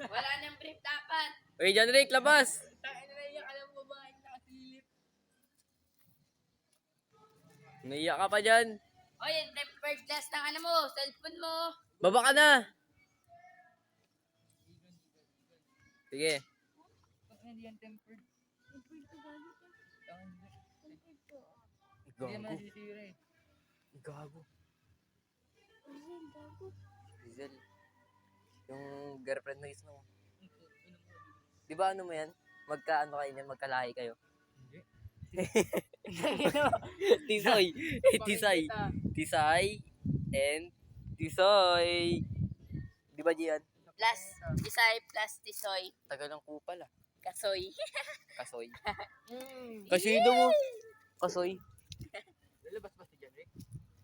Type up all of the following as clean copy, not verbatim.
Wala nang brief dapat. Uy, John Rick, labas! Tayo na yung alam mo ba yung nakasilip. Naiyak ka pa dyan. O yung tempered glass ng ano mo, cellphone mo. Baba ka na! Sige. Hindi yan tempered. Gago. masisira eh. Gago. Rizal. Yung girlfriend mo is no. Di ba ano mo yan? Magkaano kayo niyan? Magkalahi kayo? Hindi. Tisoy. Tisay. Tisay. And Tisoy. Di ba Gian? Plus, Tisay plus Tisoy. Tagal ng kupal ah. Kasoy. Kasoy. Kasoy daw mo. Kasoy. Lalabas ba si John Rick?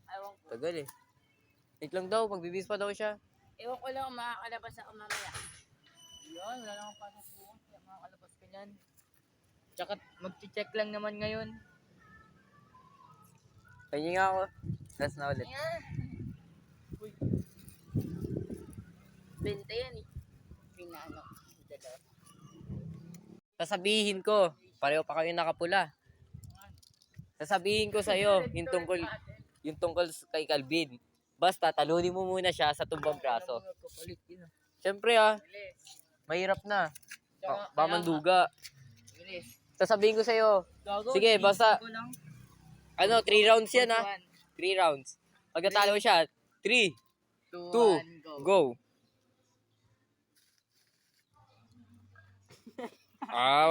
Ewan ko. Tagal eh. Wait lang daw. Magbibis pa daw siya. Ewan ko lang kung makakalabas ako mamaya. Yun, wala lang akong pasok bukas. Kaya makakalabas ka niyan. Tsaka mag-check lang naman ngayon. Pahingi nga ako. Last na ulit. Uy, 20 yan eh. Pinano. Dalawa. Sasabihin ko. Pareho pa kayo nakapula. Sasabihin ko sa'yo yung tungkol kay Calvin. Basta talunin mo muna siya sa tumbang braso. kapalit yun ah. Siyempre mahirap na. Bamanduga. Bilis. Sasabihin ko sa'yo. Gago, Sige, basta. ko lang. 3 rounds yan 3 rounds. Pag natalo siya, 3, 2, 1, go. go.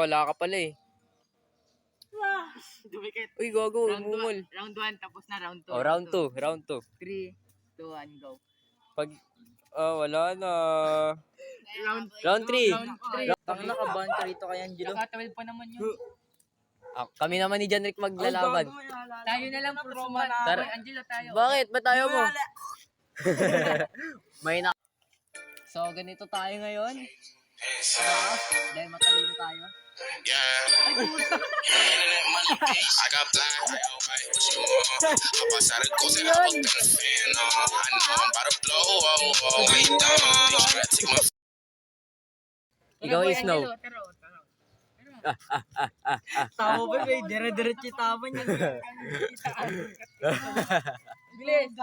Wala ka pala eh. Dumikit. Uy, gago, umungol. Round 1, tapos na round 2. Round 2, round 2. 3, 2, 1, go. Pag, wala na. Round 3. Round 3. Tang nakaban ka rito kay Angelo. Nakatawid pa naman yun. Kami naman ni John Rick maglalaban. Tayo na lang for suman. Tara. Angelo tayo. Bakit? Ba't tayo mo? May na... So, ganito tayo ngayon. Dahil matalino tayo. Yeah. I got black. What you want? Hop outside the coast and hop up in the fan. I know I'm about to blow. We done. They try to take my Ikaw is Snow. Tama ba may dire-diretso tama niyan. Bilis.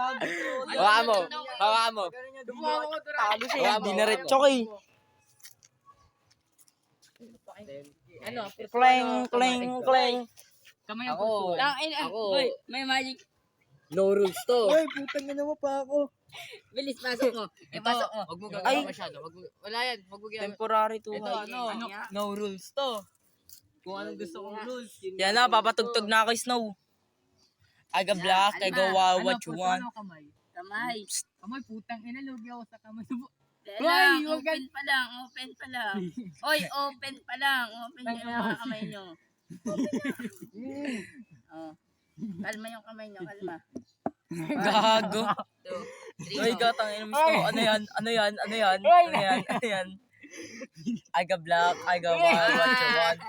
Hawakan mo. Hawakan mo. Talo siya. Hawakan mo. Dinaretso ko eh. Ano? Clang, clang, clang. Kamay ang Ako. puso. Ako. Uy, may magic. No rules to. putang ina mo pa ako. Bilis, pasok mo. Pasok mo. Wag mo Ay. gagawin masyado. Wala yan. Wag mo gagawin. Temporary to. Ito ano? No rules to. Kung anong gusto kong rules. Yan na, papatugtog na ako Snow. I got black, I go wow, what you want. Kamay? Kamay. Kamay, putang ina. Lugi ako sa kamay. Lang, open pa lang, open pa lang. Oy, open pa lang. Open yung mga kamay nyo. Oh. Kalma yung kamay nyo, kalma. Gago. 2, 3, Ay, gatang ina mo Snow. Ano yan? Ano yan? Ano yan? Ano yan? Ano yan? I got black, I got wow, what you want.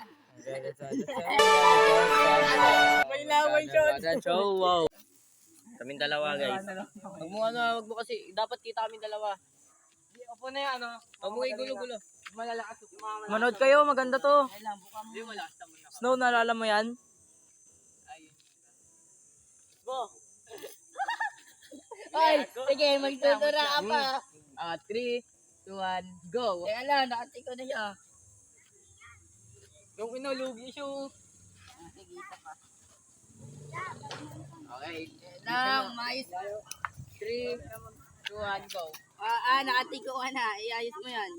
May laway siya. Wow. Kaming dalawa, guys. Wag mo kasi, dapat kita kaming dalawa. Opo na yan, ano? Wag mo igulo-gulo. Malalakas yung mga Manood kayo, maganda to. Kailan, buka mo. Hindi, wala. Snow, naalala mo yan? Ay, sige, magtuturo ka pa. 3, 2, 1, go. Teka lang, nakati ko na siya. Yung inulugi siya. Sige, isa pa. Okay. Lang, mais. 3, 2, 1, go. Nakati ko ka na. Iayos mo yan.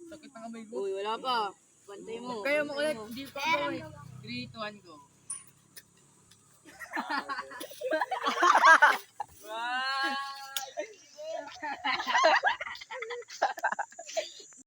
Sakit ng kamay ko. Uy, wala pa. Bantay mo. Kaya mo ulit, hindi pa ako eh. 3, 2, 1, go.